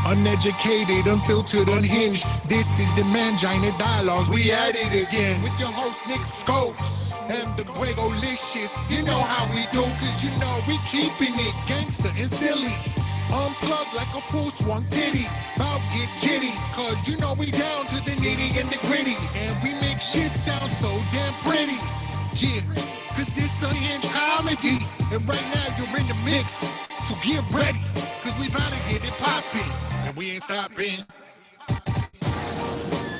Uneducated, unfiltered, unhinged. This is the Mangina Dialogues. We at it again with your host Nick Scopes and the Gregolicious. You know how we do, cause you know we keeping it gangster and silly. Unplugged like a full swung titty. About get jitty, cause you know we down to the nitty and the gritty. And we make shit sound so damn pretty. Yeah, cause this unhinged comedy. And right now you're in the mix. So get ready, cause we bout to get it poppin'. And we ain't stopping.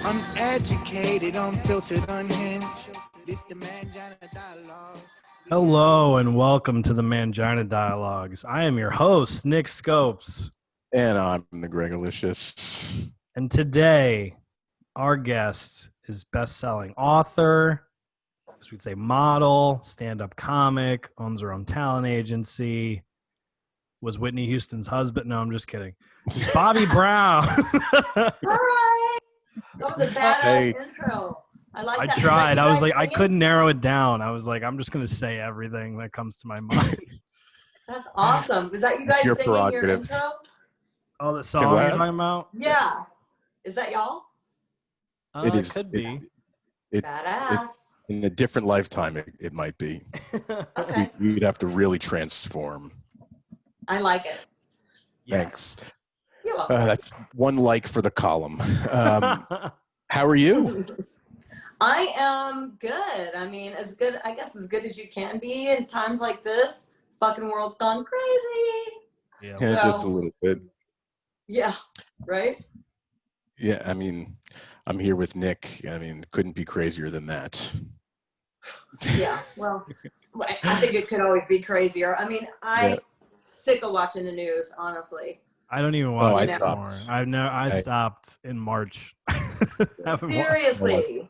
Uneducated, unfiltered, unhinged. This the Mangina Dialogues. Hello and welcome to the Mangina Dialogues. I am your host, Nick Scopes. And I'm the Gregolicious. And today, our guest is best-selling author, as we'd say model, stand-up comic, owns her own talent agency, was Whitney Houston's husband. No, I'm just kidding. It's Bobbie Brown. Hi! That was a badass intro. I tried. I was like, I couldn't narrow it down. I was like, I'm just going to say everything that comes to my mind. That's awesome. Is that you guys singing your intro? Oh, the song you're talking about? Yeah. Is that y'all? It is. Could be. Badass. In a different lifetime, it might be. Okay. We'd have to really transform. I like it. Thanks. You're welcome. That's one like for the column. How are you? I am good. I mean, as good as you can be in times like this. Fucking world's gone crazy. Yeah, just a little bit. Yeah, right? Yeah, I mean, I'm here with Nick. I mean, couldn't be crazier than that. Yeah, well, I think it could always be crazier. I mean, I'm sick of watching the news, honestly. I don't even watch it stopped. anymore. I stopped in March. Seriously.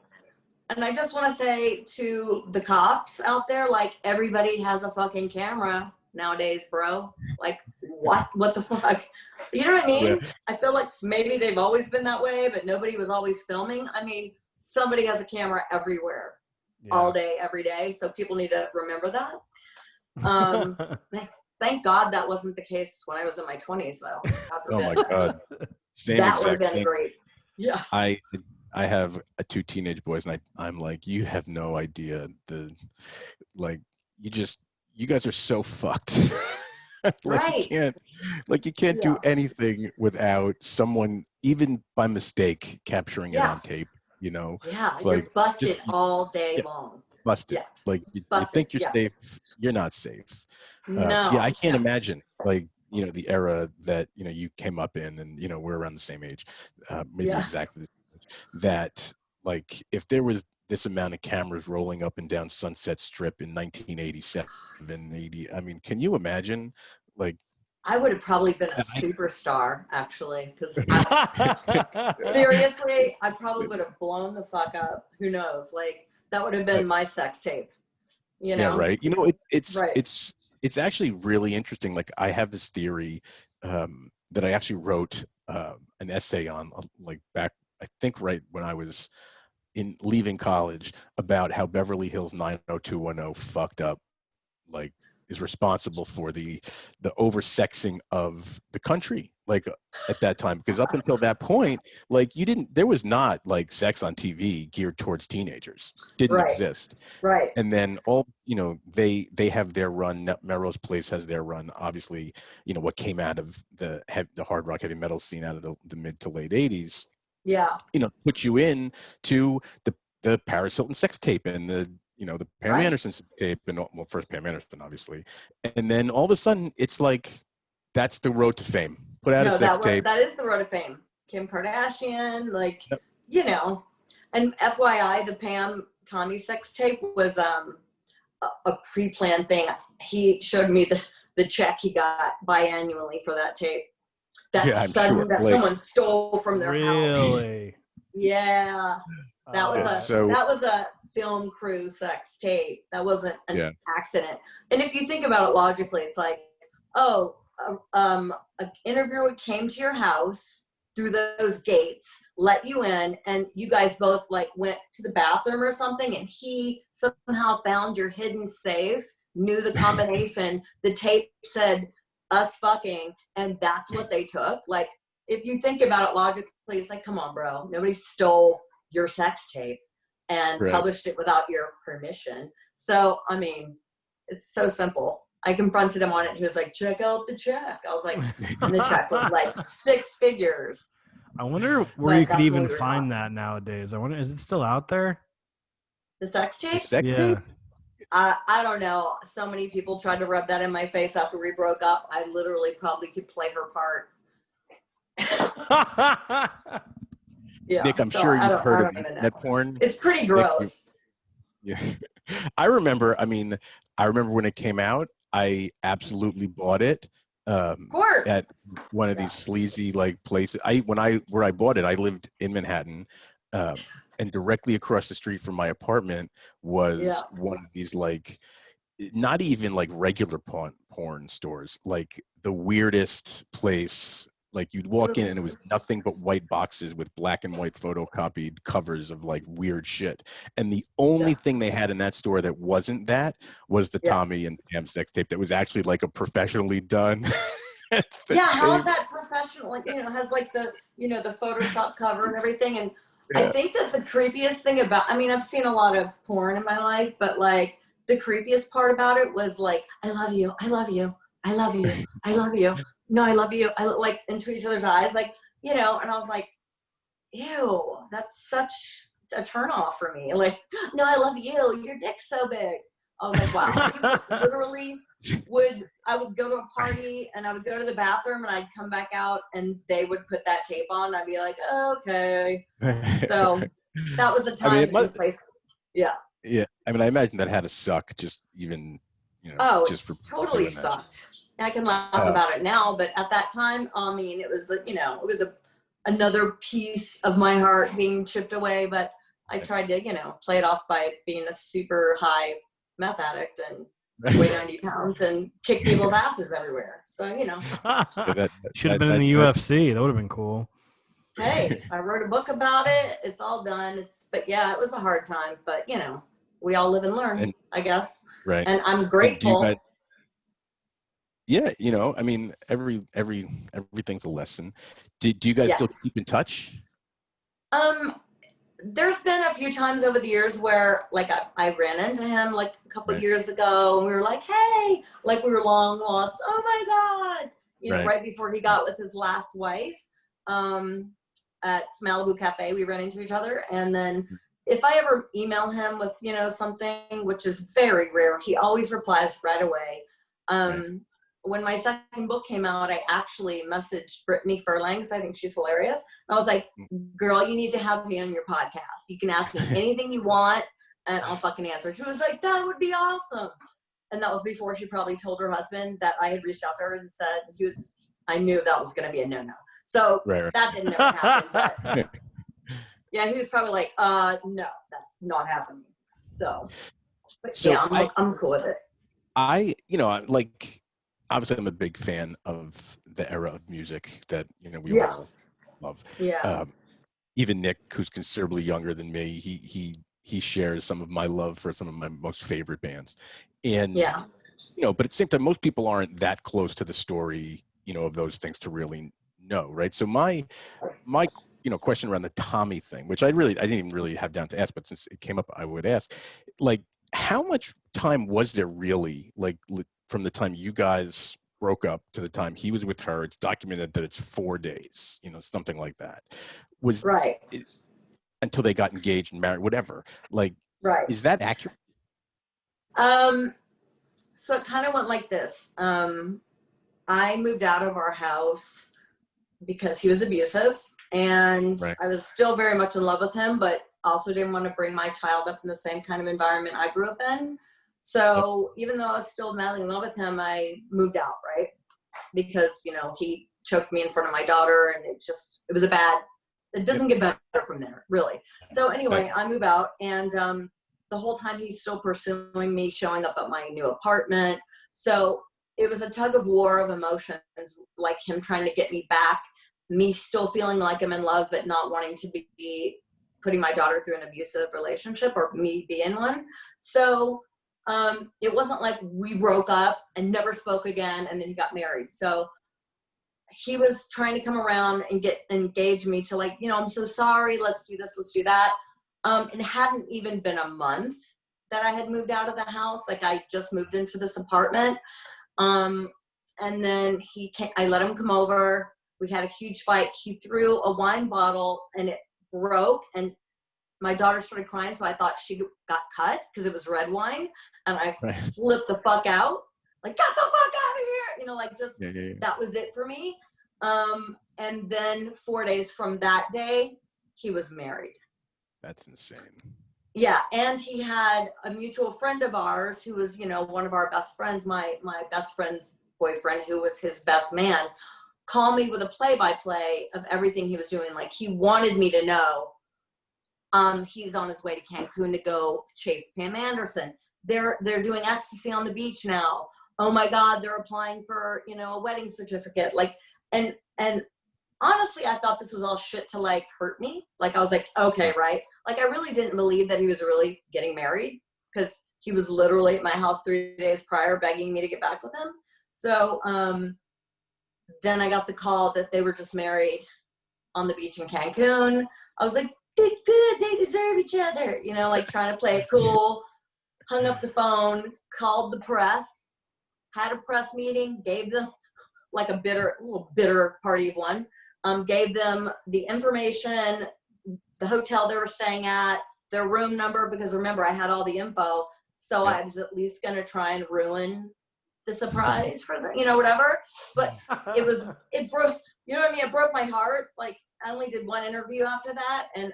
And I just want to say to the cops out there, like, everybody has a fucking camera nowadays, bro. Like, what the fuck? You know what I mean? Yeah. I feel like maybe they've always been that way, but nobody was always filming. I mean, somebody has a camera everywhere, all day, every day. So people need to remember that. Thank God that wasn't the case when I was in my 20s, though. Oh my God. That would have been great. Yeah. I have two teenage boys, and I'm like, you have no idea you guys are so fucked. Right. You can't do anything without someone, even by mistake, capturing it on tape. You know. Yeah, like, you're busted all day long. Busted. Yeah. Like you think you're safe, you're not safe. No. I can't imagine the era that you came up in, and we're around the same age, maybe exactly that. Like if there was this amount of cameras rolling up and down Sunset Strip in 1987, 80, I mean, can you imagine? Like, I would have probably been a superstar, actually, because seriously, I probably would have blown the fuck up. Who knows? Like, that would have been my sex tape. You know? Yeah, right. right. It's actually really interesting. Like, I have this theory that I actually wrote an essay on, like back, I think, right when I was leaving college, about how Beverly Hills 90210 fucked up, like, is responsible for the oversexing of the country, like at that time, because up until that point, like there was not like sex on TV geared towards teenagers, didn't exist. Right. And then they have their run. Melrose Place has their run. Obviously, what came out of the hard rock heavy metal scene out of the mid to late 80s. Yeah. Put you in to the Paris Hilton sex tape and the Pam Anderson tape, and first Pam Anderson, obviously. And then all of a sudden, it's like, that's the road to fame. Put out a sex tape. That is the road to fame. Kim Kardashian, and FYI, the Pam Tommy sex tape was a pre-planned thing. He showed me the check he got biannually for that tape. That someone stole from their house. Really? Yeah. That was a film crew sex tape. That wasn't an accident. And if you think about it logically, it's like, an interviewer came to your house through those gates, let you in, and you guys both like went to the bathroom or something, and he somehow found your hidden safe, knew the combination. The tape said us fucking, and that's what they took. Like, if you think about it logically, it's like, come on, bro. Nobody stole your sex tape and published it without your permission. So, I mean, it's so simple. I confronted him on it. He was like, check out the check. I was like, and the check was like 6 figures. I wonder where you could even find that nowadays. I wonder, is it still out there? The sex tape? The sex tape? I don't know. So many people tried to rub that in my face after we broke up. I literally probably could play her part. Yeah, Nick, I'm sure you've heard of internet porn. It's pretty gross. Yeah. I remember when it came out, I absolutely bought it. Of course. At one of these sleazy like places. Where I bought it, I lived in Manhattan. And directly across the street from my apartment was one of these like, not even like regular porn stores, like the weirdest place. Like you'd walk in and it was nothing but white boxes with black and white photocopied covers of like weird shit. And the only thing they had in that store that wasn't that was the Tommy and Pam sex tape that was actually like a professionally done. How's that professional? Like, has like the, the Photoshop cover and everything. And I think that the creepiest thing I've seen a lot of porn in my life, but like the creepiest part about it was like, I love you, I love you, I love you, I love you. No, I love you. I like into each other's eyes, like, and I was like, ew, that's such a turn off for me. Like, no, I love you. Your dick's so big. I was like, wow. Literally I would go to a party and I would go to the bathroom and I'd come back out and they would put that tape on. And I'd be like, okay. So that was a time and place. Yeah. Yeah. I mean, I imagine that had to suck just even, just for totally sucked. I can laugh about it now, but at that time, I mean, it was, it was another piece of my heart being chipped away, but I tried to, play it off by being a super high meth addict and weigh 90 pounds and kick people's asses everywhere. So, Should have been in the UFC. That would have been cool. Hey, I wrote a book about it. It's all done. But yeah, it was a hard time, but we all live and learn, I guess. Right. And I'm grateful. Yeah, I mean, everything's a lesson. Do you guys still keep in touch? There's been a few times over the years where, like, I ran into him, like, a couple of years ago, and we were like, hey, like, we were long lost. Oh, my God. Right before he got with his last wife at Malibu Cafe, we ran into each other. And then if I ever email him with, something, which is very rare, he always replies right away. When my second book came out, I actually messaged Brittany Furlang because I think she's hilarious. And I was like, girl, you need to have me on your podcast. You can ask me anything you want and I'll fucking answer. She was like, that would be awesome. And that was before she probably told her husband that I had reached out to her and said I knew that was going to be a no-no. So that didn't ever happen. But yeah, he was probably like, no, that's not happening. So I'm cool with it. Obviously, I'm a big fan of the era of music that we all love. Yeah. Even Nick, who's considerably younger than me, he shares some of my love for some of my most favorite bands. And but at the same time, most people aren't that close to the story, of those things to really know, right? So my question around the Tommy thing, which I didn't even really have down to ask, but since it came up, I would ask, like, how much time was there really, like, from the time you guys broke up to the time he was with her? It's documented that it's 4 days, something like that. Was until they got engaged and married, whatever. Like, is that accurate? So it kind of went like this. I moved out of our house because he was abusive, and I was still very much in love with him, but also didn't want to bring my child up in the same kind of environment I grew up in. So even though I was still madly in love with him, I moved out, right? Because, he choked me in front of my daughter, and it doesn't get better from there, really. So anyway, I move out, and the whole time he's still pursuing me, showing up at my new apartment. So it was a tug of war of emotions, like him trying to get me back, me still feeling like I'm in love, but not wanting to be putting my daughter through an abusive relationship or me be in one. So it wasn't like we broke up and never spoke again and then he got married. So he was trying to come around and engage me to like, you know, I'm so sorry, let's do this, let's do that. It hadn't even been a month that I had moved out of the house. Like I just moved into this apartment. And then I let him come over. We had a huge fight. He threw a wine bottle and it broke, and my daughter started crying. So I thought she got cut because it was red wine, and I flipped the fuck out. Like, get the fuck out of here. You know, like just, that was it for me. And then 4 days from that day, he was married. That's insane. Yeah, and he had a mutual friend of ours who was, you know, one of our best friends, my best friend's boyfriend, who was his best man, call me with a play-by-play of everything he was doing. Like, he wanted me to know he's on his way to Cancun to go chase Pam Anderson. They're doing ecstasy on the beach now. Oh my God, they're applying for, you know, a wedding certificate. Like, and honestly, I thought this was all shit to like hurt me. Like, I was like, okay, right. Like, I really didn't believe that he was really getting married, because he was literally at my house 3 days prior begging me to get back with him. So then I got the call that they were just married on the beach in Cancun. I was like, they're good, they deserve each other. You know, like trying to play it cool. Hung up the phone, called the press, had a press meeting, gave them like a little bitter party of one. Gave them the information, the hotel they were staying at, their room number, because remember, I had all the info. So I was at least going to try and ruin the surprise for them, you know, whatever. But it broke, you know what I mean? It broke my heart. Like, I only did one interview after that. And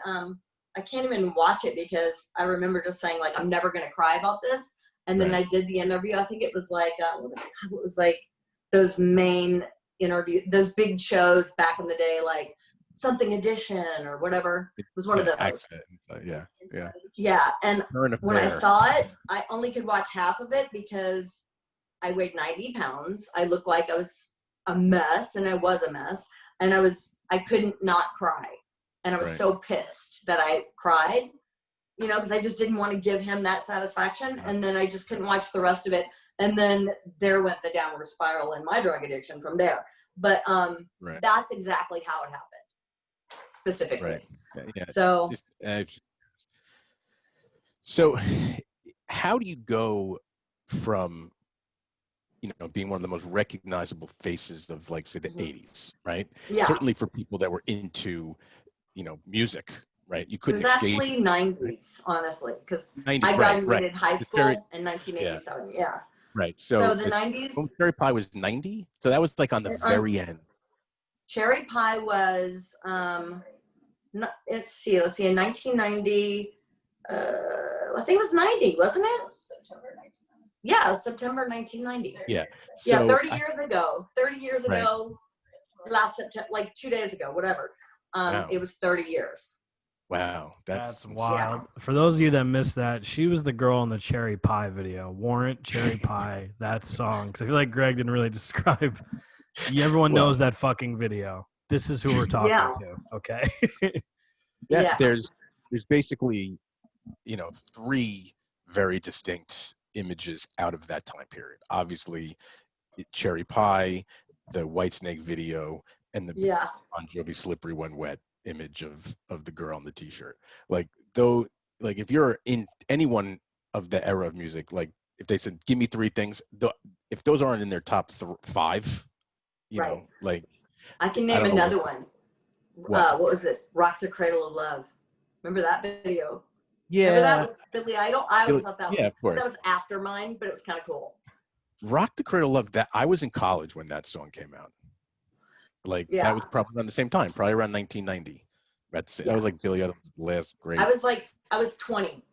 I can't even watch it because I remember just saying, like, I'm never going to cry about this. And then I did the interview. I think it was like, it was like those main interview, those big shows back in the day, like Something Edition or whatever. It was one of those. Yeah. And when I saw it, I only could watch half of it because I weighed 90 pounds. I looked like I was a mess, and I was a mess. And I couldn't not cry. And I was so pissed that I cried, you know, because I just didn't want to give him that satisfaction. And then I just couldn't watch the rest of it. And then there went the downward spiral in my drug addiction from there. But that's exactly how it happened, specifically. So, so how do you go from, you know, being one of the most recognizable faces of, like, say, the 80s, right? Yeah. Certainly for people that were into, you know, music, right? You couldn't escape. It was actually 90s, honestly, because I graduated high school in 1987. Yeah. Right. So the 90s. Cherry Pie was 90. So that was like on the very end. Cherry Pie was, let's see, in 1990, I think it was 90, wasn't it? September 1990. Yeah, it was September 1990. Yeah. So 30 years ago. 30 years ago, last September, like 2 days ago, whatever. It was 30 years. Wow, that's wild. Yeah. For those of you that missed that, she was the girl in the Cherry Pie video. Warrant, Cherry Pie, that song. Because I feel like Greg didn't really describe. Everyone knows that fucking video. This is who we're talking to. Okay. There's basically, you know, 3 very distinct images out of that time period. Obviously, Cherry Pie, the Whitesnake video, and the Bon Jovi Slippery When Wet image of the girl in the t-shirt. Like, though, like, if you're in anyone of the era of music, like, if they said, give me 3 things, if those aren't in their top 5, you know, like, I can name another one. What was it? Rock the Cradle of Love. Remember that video? Yeah. Remember that with Billy Idol? I always thought that of course. That was after mine, but it was kind of cool. Rock the Cradle of Love, that I was in college when that song came out. Like, that was probably around the same time, probably around 1990. That was like Billy Idol's last great. I was 20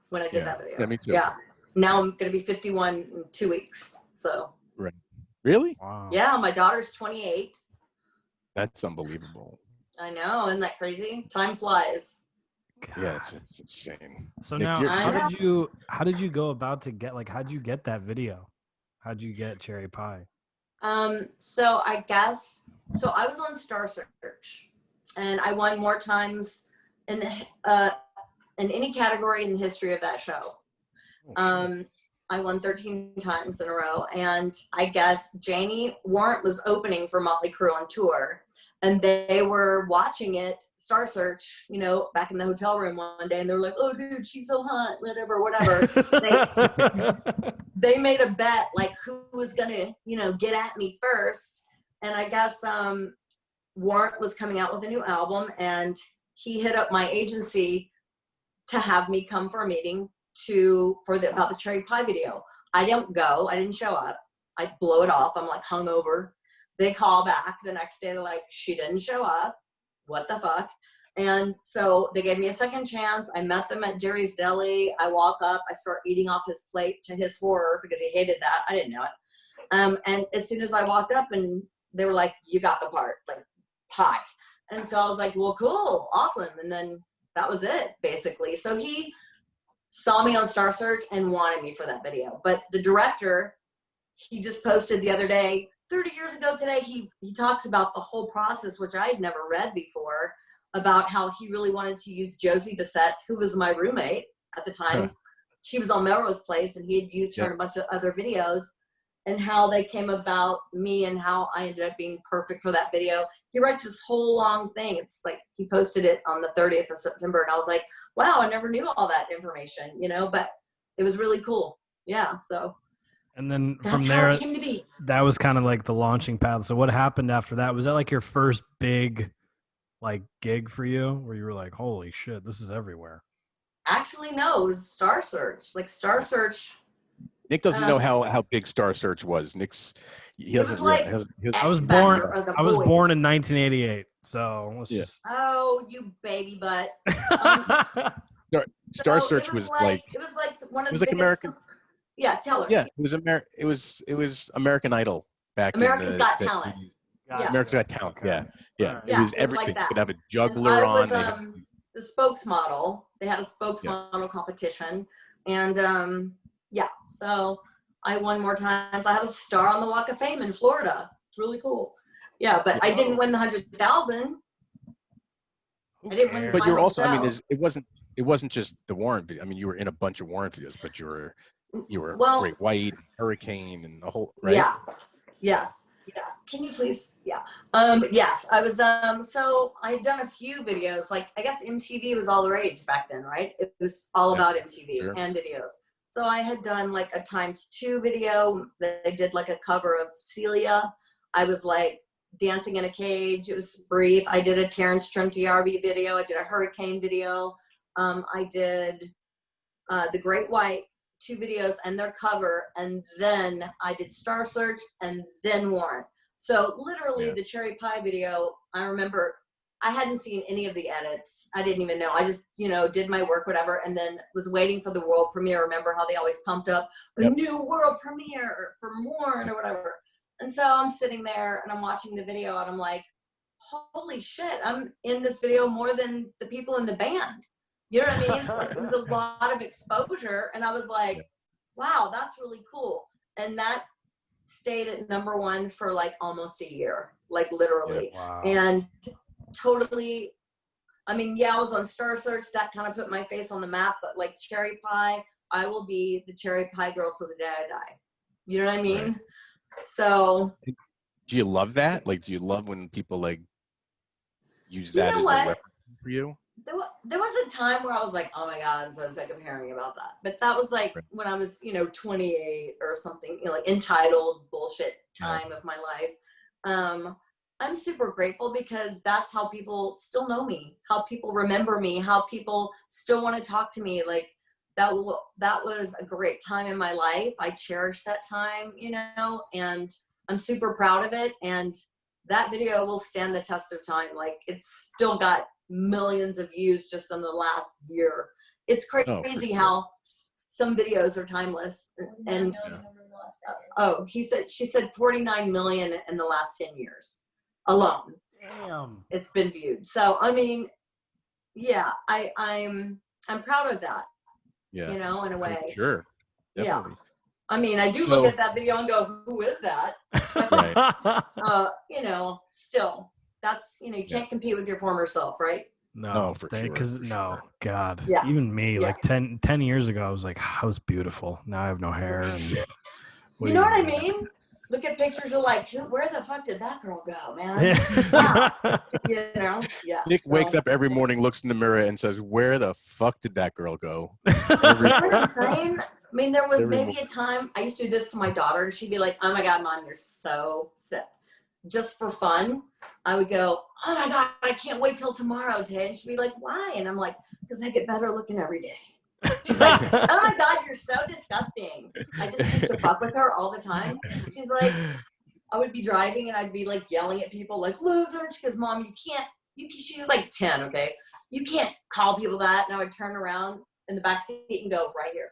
when I did that video. Yeah, me too. Yeah. Now I'm going to be 51 in 2 weeks. So. Right. Really? Wow. Yeah, my daughter's 28. That's unbelievable. I know, isn't that crazy? Time flies. God. Yeah, it's insane. So Nick, now, how did you go about to get, like, how'd you get that video? How'd you get Cherry Pie? So I guess, I was on Star Search, and I won more times in any category in the history of that show. I won 13 times in a row. And I guess Janie Warrant was opening for Motley Crue on tour. And they were watching it, Star Search, you know, back in the hotel room one day. And they were like, oh, dude, she's so hot, whatever. They made a bet, like, who was going to, you know, get at me first. And I guess Warrant was coming out with a new album. And he hit up my agency to have me come for a meeting about the cherry pie video. I didn't show up. I blow it off. I'm like hungover. They call back the next day. They're like, she didn't show up. What the fuck? And so they gave me a second chance. I met them at Jerry's Deli. I walk up. I start eating off his plate to his horror because he hated that. I didn't know it. And as soon as I walked up, and they were like, you got the part, like pie. And so I was like, well, cool, awesome. And then that was it, basically. So he saw me on Star Search and wanted me for that video. But the director, he just posted the other day, 30 years ago today, he talks about the whole process, which I had never read before, about how he really wanted to use Josie Bissett, who was my roommate at the time. Huh. She was on Melrose Place, and he had used her in a bunch of other videos, and how they came about me and how I ended up being perfect for that video. He writes this whole long thing. It's like he posted it on the 30th of September, and I was like, wow, I never knew all that information, you know, but it was really cool. Yeah, so. And then That's from how there, it came to be. that was kind of like the launching pad. So what happened after that? Was that like your first big like gig for you where you were like, holy shit, this is everywhere? Actually, no, it was Star Search. Like Star Search. Nick doesn't know how big Star Search was. He doesn't. Like I was born in 1988. So let's just. Oh, you baby butt. Star Search was like. It was like one of the biggest, American. Yeah, tell her. Yeah, it was American Idol back. America's Got Talent. America's Got Talent. Yeah. Yeah, it was everything. Like you could have a juggler on. The spokesmodel. They had a spokesmodel competition, and yeah. So I won more times. I have a star on the Walk of Fame in Florida. It's really cool. Yeah, but I didn't win the 100,000. I didn't win. But you're also. I mean, it wasn't just the Warrant video. I mean, you were in a bunch of Warrant videos, but you were Great White, Hurricane, and the whole, right? Yeah. Yes. Can you please? Yeah. Yes, I was, so I had done a few videos, like, I guess MTV was all the rage back then, right? It was all about MTV and videos. So I had done like a ×2 video. They did like a cover of Celia. I was like dancing in a cage. It was brief. I did a Terrence Trent D'Arby video. I did a Hurricane video. I did the Great White, 2 videos and their cover, and then I did Star Search and then Warrant. So literally the cherry pie video, I remember I hadn't seen any of the edits. I didn't even know. I just, you know, did my work, whatever, and then was waiting for the world premiere. Remember how they always pumped up a new world premiere for Warrant or whatever. And so I'm sitting there and I'm watching the video and I'm like, holy shit, I'm in this video more than the people in the band. You know what I mean? Like, it was a lot of exposure, and I was like, wow, that's really cool. And that stayed at #1 for like almost a year, like literally. Wow. And totally, I mean, I was on Star Search. That kind of put my face on the map, but like cherry pie, I will be the cherry pie girl till the day I die. You know what I mean? Right. So. Do you love that? Like, do you love when people like use that as a weapon for you? There was a time where I was like, oh my God, I'm so sick of hearing about that. But that was like when I was, 28 or something, like entitled bullshit time of my life. I'm super grateful because that's how people still know me, how people remember me, how people still want to talk to me. Like that was a great time in my life. I cherish that time, and I'm super proud of it. And that video will stand the test of time. Like it's still got millions of views just in the last year. It's crazy how some videos are timeless. And she said 49 million in the last 10 years alone. Damn. It's been viewed. So I mean, yeah, I'm proud of that. Yeah. In a way. Sure. Definitely. Yeah. I mean, I do look at that video and go, who is that? Right. Still, that's, you can't compete with your former self, right? No, for because sure. no, God, Yeah. even me, Yeah. like 10 years ago, I was like, I was beautiful. Now I have no hair. And You know what I mean? Look at pictures of like, where the fuck did that girl go, man? Wow. You know? Yeah. Nick wakes up every morning, looks in the mirror, and says, "Where the fuck did that girl go?" You know what I'm saying? I mean, there was Every maybe a time I used to do this to my daughter, and she'd be like, "Oh my God, Mom, you're so sick." Just for fun, I would go, "Oh my God, I can't wait till tomorrow, Tay." And she'd be like, "Why?" And I'm like, "Because I get better looking every day." She's like, "Oh my God, you're so disgusting." I just used to fuck with her all the time. She's like, I would be driving and I'd be like yelling at people like, "Loser." And she goes, "Mom, you can't, she's like 10, okay? "You can't call people that." And I would turn around in the back seat and go, "Right here.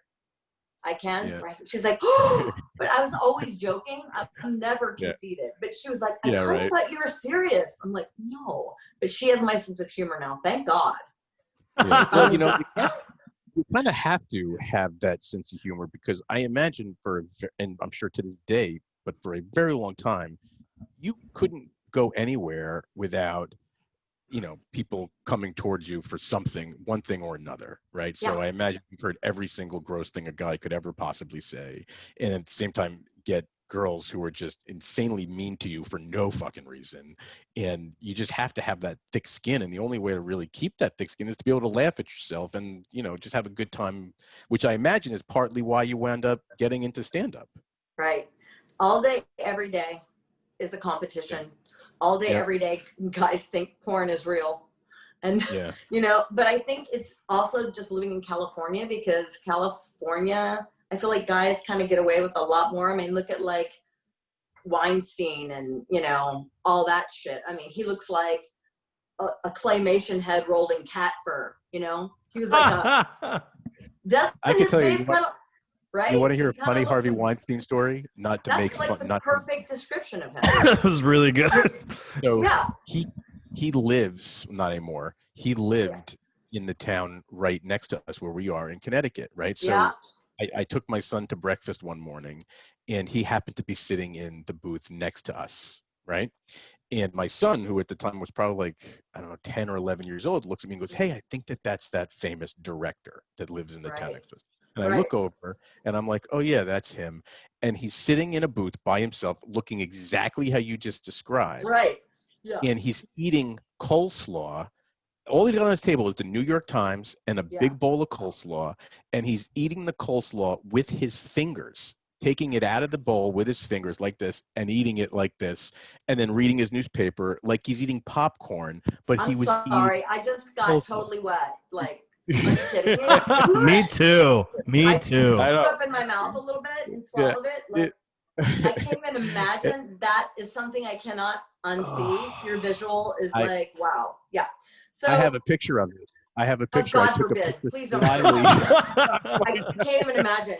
I can." Yeah. Right here. She's like, "Oh," but I was always joking. I'm never conceited. But she was like, "I kind of thought you were serious." I'm like, "No." But she has my sense of humor now. Thank God. Yeah. Well, you know, you kind of have to have that sense of humor, because I imagine and I'm sure to this day, but for a very long time, you couldn't go anywhere without, you know, people coming towards you for something, one thing or another, right? Yeah. So I imagine you've heard every single gross thing a guy could ever possibly say, and at the same time get girls who are just insanely mean to you for no fucking reason. And you just have to have that thick skin, and the only way to really keep that thick skin is to be able to laugh at yourself and, you know, just have a good time, which I imagine is partly why you wound up getting into stand-up. Right. All day, every day is a competition. All day, every day, guys think porn is real. And, you know, but I think it's also just living in California, because California, I feel like guys kind of get away with a lot more. I mean, look at like Weinstein and, you know, all that shit. I mean, he looks like a claymation head rolled in cat fur, you know? He was like Dustin, I can tell you, right? You want to hear a funny Harvey Weinstein story? Not to make fun. That's like the perfect description of him. That was really good. So he lives, not anymore. He lived in the town right next to us where we are in Connecticut, right? So I took my son to breakfast one morning, and he happened to be sitting in the booth next to us, right? And my son, who at the time was probably like, I don't know, 10 or 11 years old, looks at me and goes, "Hey, I think that's that famous director that lives in the town next to us." And I look over and I'm like, "Oh yeah, that's him." And he's sitting in a booth by himself, looking exactly how you just described. Right. Yeah. And he's eating coleslaw. All he's got on his table is the New York Times and a big bowl of coleslaw. And he's eating the coleslaw with his fingers, taking it out of the bowl with his fingers like this and eating it like this, and then reading his newspaper like he's eating popcorn. But I'm sorry, I just got totally wet. Like, are you kidding me? Me too. Me too. I threw up in my mouth a little bit and swallowed it. Like, I can't even imagine. That is something I cannot unsee. Your visual is like, wow. Yeah. So I have a picture of it. I have a picture. God forbid. Please don't. I can't even imagine.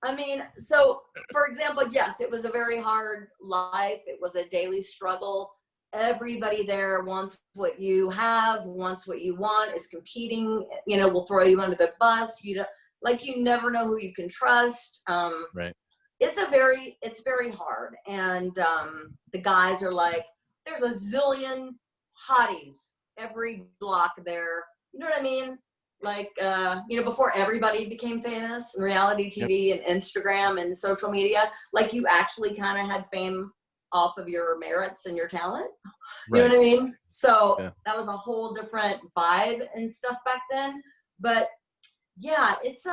I mean, so for example, yes, it was a very hard life. It was a daily struggle. Everybody there wants what you have, wants what you want, is competing, you know, will throw you under the bus. You know, like, you never know who you can trust. Right. It's very hard. And the guys are like, there's a zillion hotties every block there. You know what I mean? Like, you know, before everybody became famous in reality TV and Instagram and social media, like, you actually kind of had fame off of your merits and your talent. You know what I mean? So that was a whole different vibe and stuff back then. But yeah, it's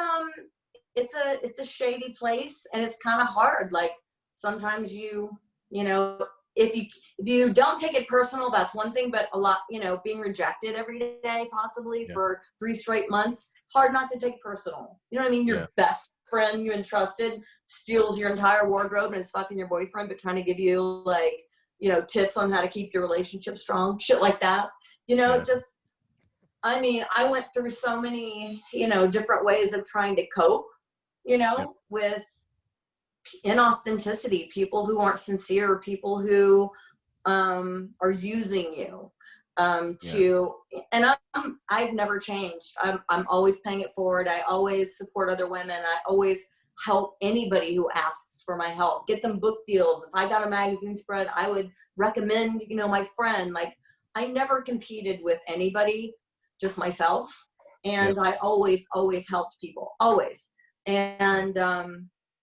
a shady place, and it's kind of hard. Like, sometimes you know, if you don't take it personal, that's one thing, but a lot, you know, being rejected every day, possibly for 3 straight months, hard not to take personal. You know what I mean? Your best friend you entrusted steals your entire wardrobe and is fucking your boyfriend, but trying to give you, like, you know, tips on how to keep your relationship strong, shit like that. You know, just, I mean, I went through so many, you know, different ways of trying to cope, you know, with inauthenticity, people who aren't sincere, people who are using you and I've never changed. I'm always paying it forward. I always support other women. I always help anybody who asks for my help, get them book deals. If I got a magazine spread, I would recommend, you know, my friend. Like, I never competed with anybody. just myself. And I always helped people, always. And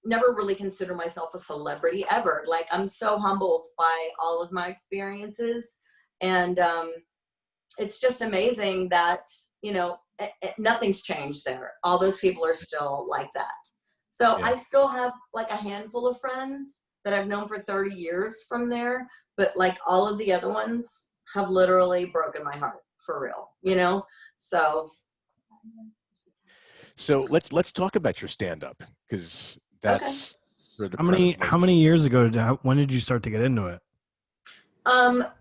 never really consider myself a celebrity ever. Like, I'm so humbled by all of my experiences. And it's just amazing that, you know, nothing's changed there. All those people are still like that. So I still have like a handful of friends that I've known for 30 years from there. But like all of the other ones have literally broken my heart, for real, you know? So let's talk about your stand-up, because that's where the how many years ago, when did you start to get into it?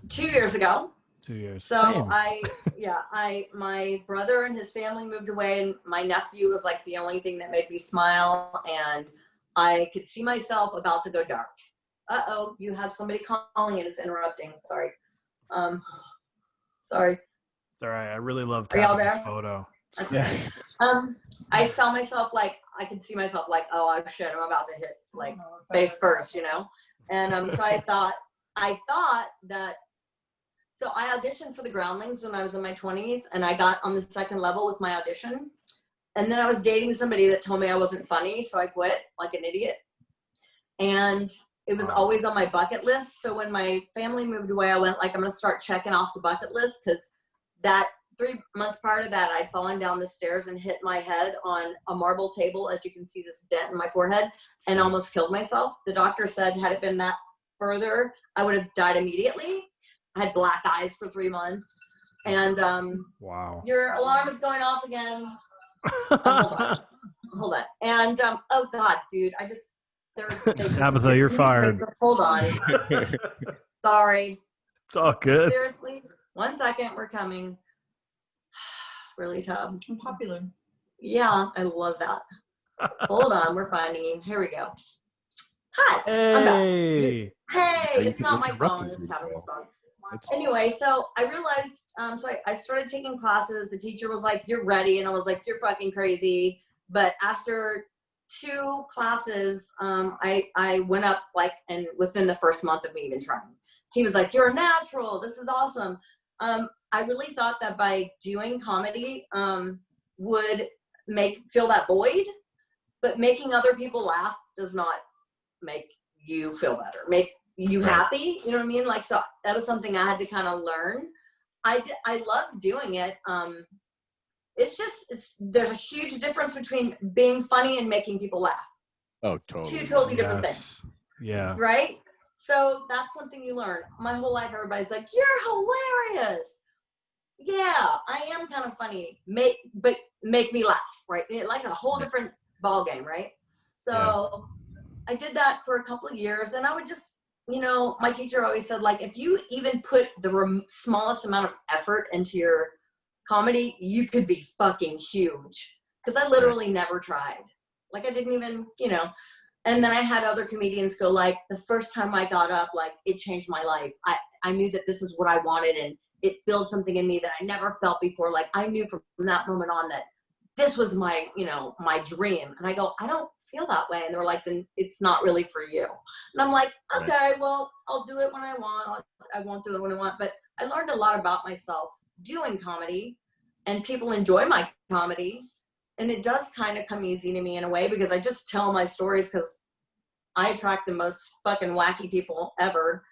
2 years ago. 2 years. So Same. my brother and his family moved away, and my nephew was like the only thing that made me smile, and I could see myself about to go dark. Uh-oh, you have somebody calling and it's interrupting. Sorry. Sorry. It's all right. I really love Are y'all tapping this there? photo. Okay. I saw myself like, I could see myself like, oh shit, I'm about to hit like face first, you know? And so I thought that, so I auditioned for the Groundlings when I was in my 20s, and I got on the second level with my audition. And then I was dating somebody that told me I wasn't funny, so I quit like an idiot. And it was always on my bucket list. So when my family moved away, I went like, I'm gonna start checking off the bucket list, because that 3 months prior to that, I'd fallen down the stairs and hit my head on a marble table, as you can see this dent in my forehead, and almost killed myself. The doctor said, had it been that further, I would have died immediately. I had black eyes for 3 months. And wow. Your alarm is going off again. Hold on. And oh God, dude, Tabitha, you're fired. Hold on. Sorry. It's all good. Seriously, 1 second, we're coming. Really, Tab? I'm popular. Yeah, I love that. Hold on, we're finding you. Here we go. Hi. Hey. I'm back. Hey, it's not my phone. It's Tabitha's phone. Anyway, so I realized, so I started taking classes. The teacher was like, you're ready. And I was like, you're fucking crazy. But after 2 classes, I went up like, and within the first month of me even trying, he was like, you're a natural. This is awesome. I really thought that by doing comedy would fill that void, but making other people laugh does not make you feel better, make you happy. You know what I mean? Like, so that was something I had to kind of learn. I loved doing it. There's a huge difference between being funny and making people laugh. Oh, totally. 2 totally different things. Yeah. Right? So that's something you learn. My whole life, everybody's like, you're hilarious. Yeah, I am kind of funny. But make me laugh, right? Like a whole different ball game, right? So I did that for a couple of years, and I would just, you know, my teacher always said, like, if you even put the smallest amount of effort into your comedy, you could be fucking huge. Because I literally never tried. Like, I didn't even, you know. And then I had other comedians go, like, the first time I got up, like, it changed my life. I knew that this is what I wanted, and it filled something in me that I never felt before. Like, I knew from that moment on that this was my, you know, my dream. And I go, I don't feel that way. And they're like, then it's not really for you. And I'm like, okay, well, I'll do it when I want. I won't do it when I want. But I learned a lot about myself doing comedy, and people enjoy my comedy. And it does kind of come easy to me in a way, because I just tell my stories, because I attract the most fucking wacky people ever.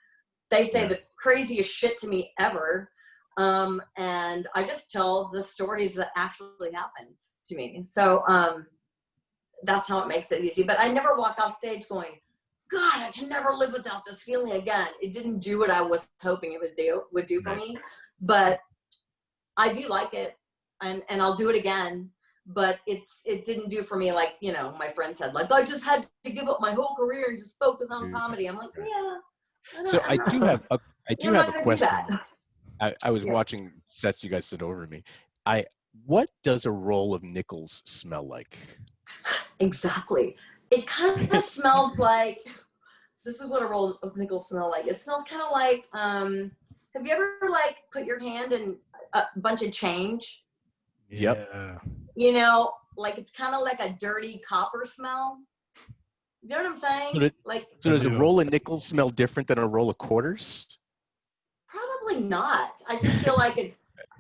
They say the craziest shit to me ever. And I just tell the stories that actually happened to me. So that's how it makes it easy. But I never walked off stage going, God, I can never live without this feeling again. It didn't do what I was hoping it would do for me. But I do like it, and I'll do it again. But it didn't do for me, like, you know, my friend said, like, I just had to give up my whole career and just focus on comedy. I'm like, I do have a question. I was watching sets you guys sit over me. What does a roll of nickels smell like? Exactly. It kind of smells like, this is what a roll of nickels smell like. It smells kind of like, have you ever like put your hand in a bunch of change? Yep. Yeah. You know, like it's kind of like a dirty copper smell. You know what I'm saying? So does a roll of nickels smell different than a roll of quarters? Probably not. I just feel like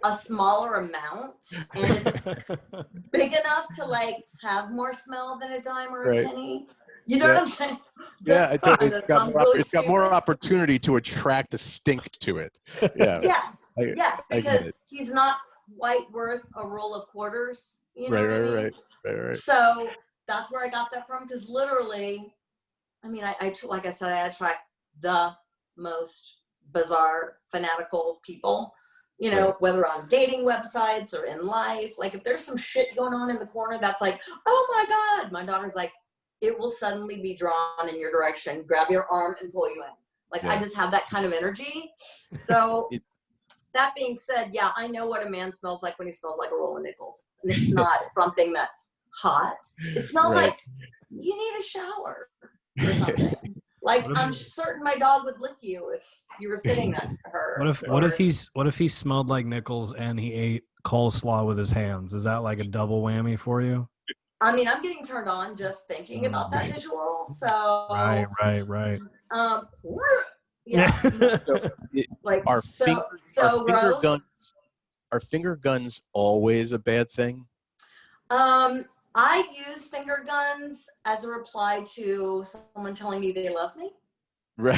a smaller amount, and it's big enough to like have more smell than a dime or a penny. You know what I'm saying? Yeah, it's got more opportunity to attract a stink to it. Yeah. Yes, because he's not quite worth a roll of quarters. You know what I mean? Right. So that's where I got that from, because literally, I mean, I like I said, I attract the most bizarre, fanatical people. You know, whether on dating websites or in life. Like, if there's some shit going on in the corner that's like, oh my God, my daughter's like, it will suddenly be drawn in your direction, grab your arm and pull you in. Like, I just have that kind of energy. So that being said, yeah, I know what a man smells like when he smells like a roll of nickels. And it's not something that's hot. It smells like you need a shower or something. Like, I'm certain my dog would lick you if you were sitting next to her. What if he smelled like nickels and he ate coleslaw with his hands? Is that like a double whammy for you? I mean, I'm getting turned on just thinking about that visual. So right. Yeah. Like, are finger gross. Are finger guns always a bad thing? I use finger guns as a reply to someone telling me they love me. Right.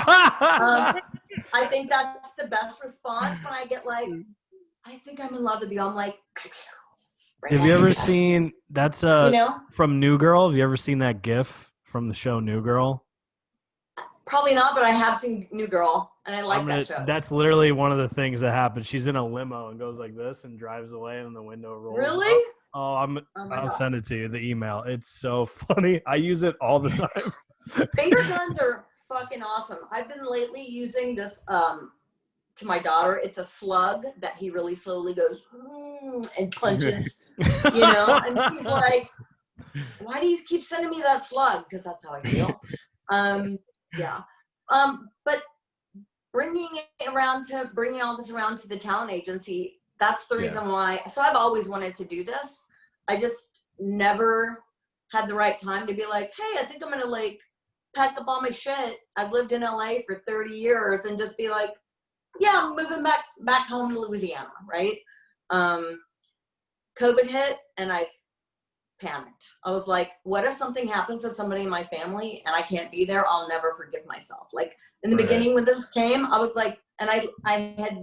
I think that's the best response when I get like, I think I'm in love with you. I'm like, have you ever seen from New Girl? Have you ever seen that GIF from the show New Girl? Probably not, but I have seen New Girl, and I like that show. That's literally one of the things that happens. She's in a limo and goes like this and drives away, and the window rolls. Really? Up. Oh, I'll send it to you, the email. It's so funny. I use it all the time. Finger guns are fucking awesome. I've been lately using this to my daughter. It's a slug that he really slowly goes and clenches, you know, and she's like, why do you keep sending me that slug? Because that's how I feel. But bringing all this around to the talent agency, that's the reason why. So I've always wanted to do this. I just never had the right time to be like, hey, I think I'm going to like pack up all my shit. I've lived in LA for 30 years and just be like, yeah, I'm moving back home to Louisiana. Right. COVID hit and I panicked. I was like, what if something happens to somebody in my family and I can't be there? I'll never forgive myself. Like, in the beginning when this came, I was like, and I had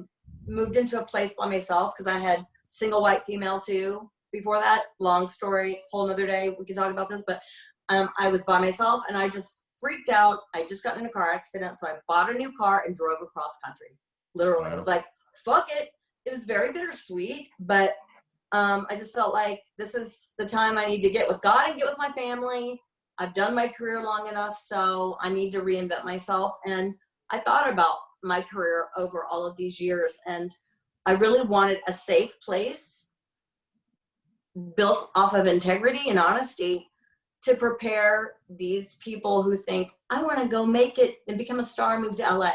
moved into a place by myself because I had single white female too before that. Long story, whole nother day, we can talk about this, but I was by myself and I just freaked out. I just got in a car accident, so I bought a new car and drove across country. Literally. I was like, fuck it. It was very bittersweet, but I just felt like this is the time I need to get with God and get with my family. I've done my career long enough, so I need to reinvent myself. And I thought about my career over all of these years, and I really wanted a safe place built off of integrity and honesty to prepare these people who think, I want to go make it and become a star, move to LA.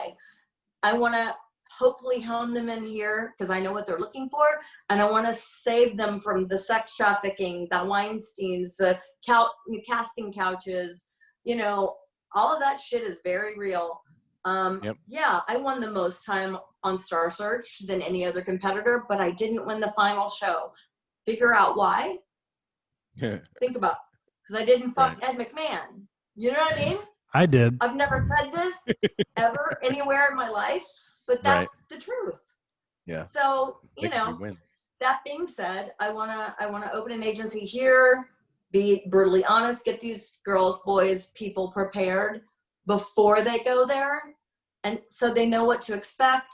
I want to hopefully hone them in here because I know what they're looking for, and I want to save them from the sex trafficking, the Weinsteins, the casting couches, you know, all of that shit is very real. Yeah, I won the most time on Star Search than any other competitor, but I didn't win the final show. Figure out why. Think about, because I didn't fuck Ed McMahon. You know what I mean? I did. I've never said this ever anywhere in my life, but that's the truth. Yeah. So, you know, that being said, I wanna open an agency here, be brutally honest, get these girls, boys, people prepared before they go there, and so they know what to expect.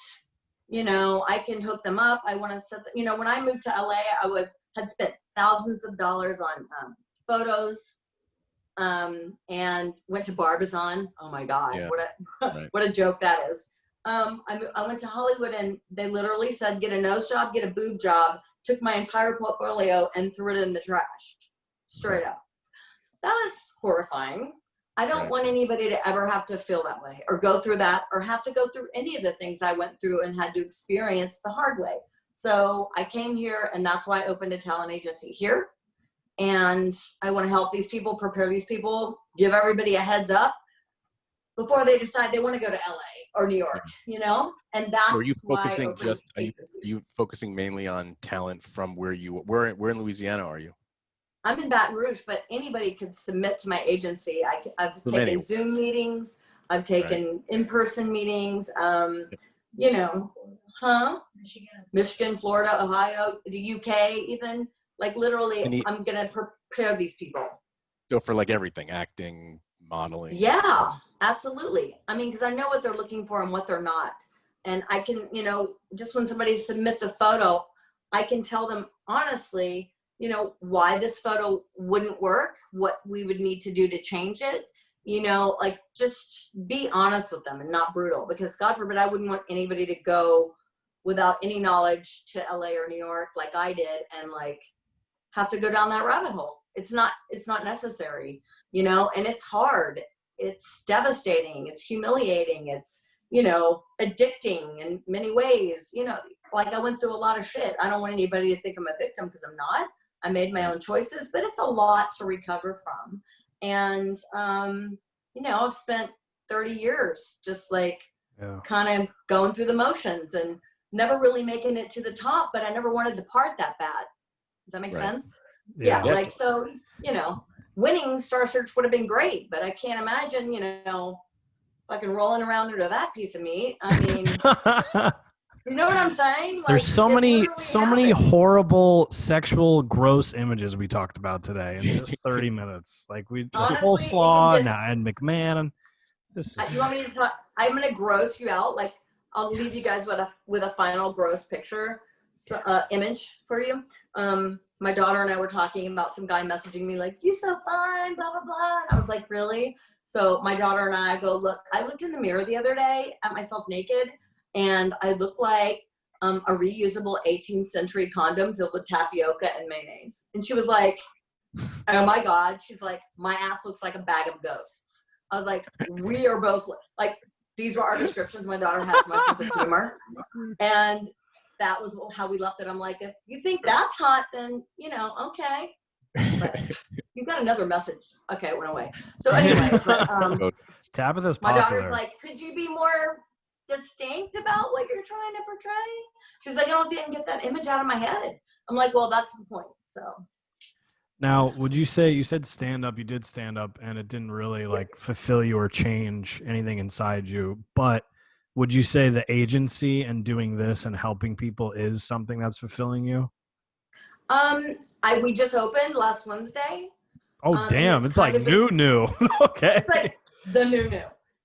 You know, I can hook them up. I want to set, you know, when I moved to LA, I had spent thousands of dollars on photos, and went to Barbizon. Oh my God, what a joke that is. I went to Hollywood and they literally said, get a nose job, get a boob job, took my entire portfolio and threw it in the trash, straight up. That was horrifying. I don't want anybody to ever have to feel that way or go through that or have to go through any of the things I went through and had to experience the hard way. So I came here, and that's why I opened a talent agency here. And I want to help these people, prepare these people, give everybody a heads up. before they decide they want to go to LA or New York, you know? And that's so are you why focusing are you focusing mainly on talent from where where in Louisiana are you? I'm in Baton Rouge, but anybody could submit to my agency. I've taken Zoom meetings. I've taken in-person meetings. You know, Michigan, Florida, Ohio, the UK, even. Like literally, I'm going to prepare these people. So for like everything, acting, modeling. Yeah, absolutely. I mean, because I know what they're looking for and what they're not. And I can, you know, just when somebody submits a photo, I can tell them honestly, you know, why this photo wouldn't work, what we would need to do to change it. You know, like just be honest with them and not brutal, because God forbid, I wouldn't want anybody to go without any knowledge to LA or New York like I did and like have to go down that rabbit hole. It's not necessary, you know, and it's hard. It's devastating. It's humiliating. It's, you know, addicting in many ways. You know, like I went through a lot of shit. I don't want anybody to think I'm a victim, because I'm not. I made my own choices, but it's a lot to recover from. And, you know, I've spent 30 years just like kind of going through the motions and never really making it to the top, but I never wanted to part that bad. Does that make sense? Yeah. Like, so, you know, winning Star Search would have been great, but I can't imagine, you know, fucking rolling around into that piece of meat. I mean, you know what I'm saying? Like, there's so many horrible sexual gross images we talked about today in just 30 minutes. Like coleslaw, now Ed McMahon. You want me to talk? I'm going to gross you out. Like, I'll leave you guys with a final gross picture image for you. My daughter and I were talking about some guy messaging me like, "You so fine, blah, blah, blah." And I was like, really? So my daughter and I I looked in the mirror the other day at myself naked, and I look like a reusable 18th century condom filled with tapioca and mayonnaise. And she was like, oh my God. She's like, my ass looks like a bag of ghosts. I was like, we are both like, these were our descriptions. My daughter has my sense of humor. And that was how we left it. I'm like, if you think that's hot, then, you know, okay. But you've got another message. Okay, it went away. So anyway, but, Tabitha's my popular. daughter's like, could you be more distinct about what you're trying to portray? She's like, I don't think I can get that image out of my head. I'm like, well, that's the point. So now, would you say, you said stand up, you did stand up and it didn't really like fulfill you or change anything inside you, but would you say the agency and doing this and helping people is something that's fulfilling you? We just opened last Wednesday. Oh, damn. It's like new. Okay. It's like the new.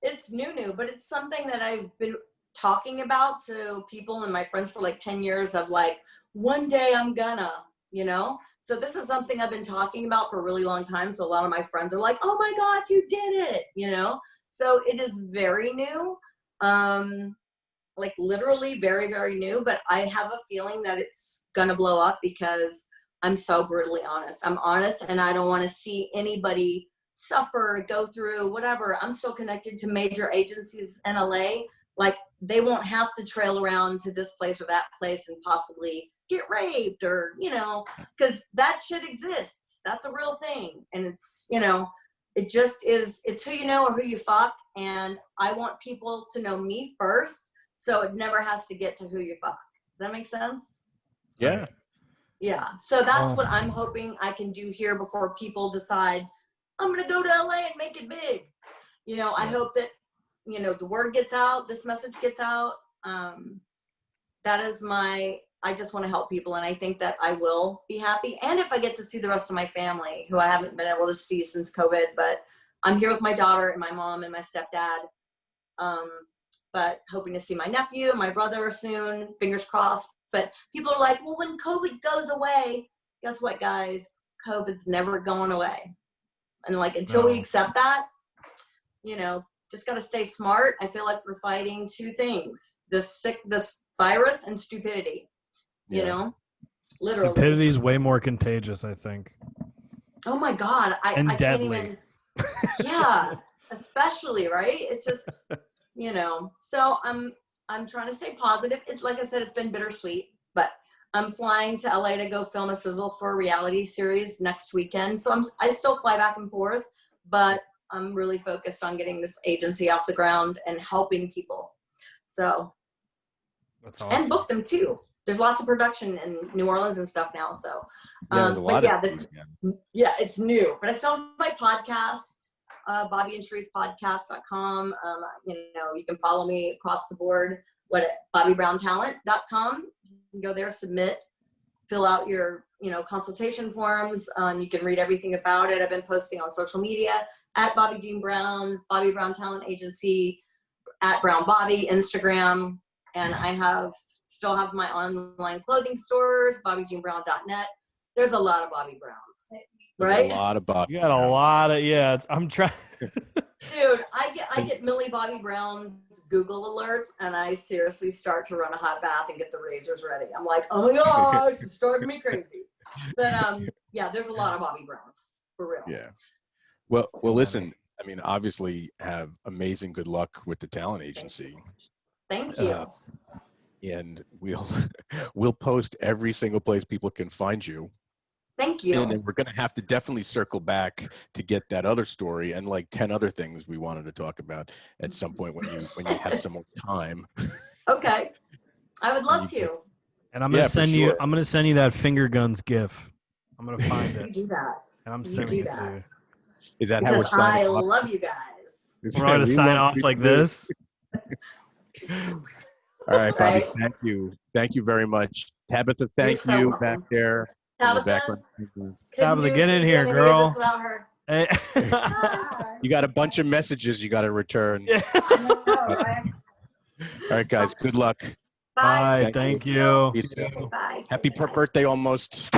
It's new, but it's something that I've been talking about to people and my friends for like 10 years of like, one day I'm gonna, you know? So this is something I've been talking about for a really long time. So a lot of my friends are like, oh my God, you did it, you know? So it is very new. Like literally very, very new, but I have a feeling that it's gonna blow up because I'm so brutally honest. I'm honest and I don't want to see anybody suffer, go through whatever. I'm still connected to major agencies in LA. Like they won't have to trail around to this place or that place and possibly get raped or, you know, because that shit exists. That's a real thing. And it's, you know, it just is, it's who you know or who you fuck. And I want people to know me first. So it never has to get to who you fuck. Does that make sense? Yeah. Yeah. So that's what I'm hoping I can do here before people decide I'm going to go to LA and make it big. You know, I hope that, you know, the word gets out, this message gets out. That is I just want to help people. And I think that I will be happy. And if I get to see the rest of my family who I haven't been able to see since COVID, but I'm here with my daughter and my mom and my stepdad. But hoping to see my nephew and my brother soon, fingers crossed. But people are like, well, when COVID goes away, guess what, guys? COVID's never going away. And like, until we accept that, you know, just got to stay smart. I feel like we're fighting two things, this virus and stupidity, you know, literally. Stupidity is way more contagious, I think. Oh my God. I deadly. Can't even, yeah, especially, right? It's just, you know, so I'm trying to stay positive. It's like I said, it's been bittersweet, but I'm flying to LA to go film a sizzle for a reality series next weekend. So I still fly back and forth, but I'm really focused on getting this agency off the ground and helping people. So, that's awesome. And book them too. There's lots of production in New Orleans and stuff now. So, it's new. But I still have my podcast, Bobbie and Sharice podcast.com. You can follow me across the board. BobbieBrownTalent.com. You can go there, submit, fill out your consultation forms. You can read everything about it. I've been posting on social media at Bobbie Jean Brown, Bobbie Brown Talent Agency, at Brown Bobbie, Instagram, and I still have my online clothing stores, BobbieJeanBrown.net. There's a lot of Bobbie Browns, right? There's a lot of Bobbie. You got a lot of I'm trying. Dude, I get Millie Bobbie Brown's Google alerts, and I seriously start to run a hot bath and get the razors ready. I'm like, oh my gosh, it's starting me crazy. But there's a lot of Bobbie Browns for real. Yeah. Well, listen. I mean, obviously, have amazing good luck with the talent agency. Thank you. And we'll post every single place people can find you. Thank you. And then we're going to have to definitely circle back to get that other story and like 10 other things we wanted to talk about at some point when you have some more time. Okay. I would love to. And I'm going to send you that finger guns gif. I'm going to find it. You do that. And I'm sending it to you. Is that how we're signing off? I love you guys. We're going to sign off like this. All right, Bobbie, thank you. Thank you very much. Tabitha, thank you back there. Tabitha, get in here, girl. Hey. You got a bunch of messages you got to return. I know, right? All right, guys, good luck. Bye. Thank you. Bye. Happy birthday almost.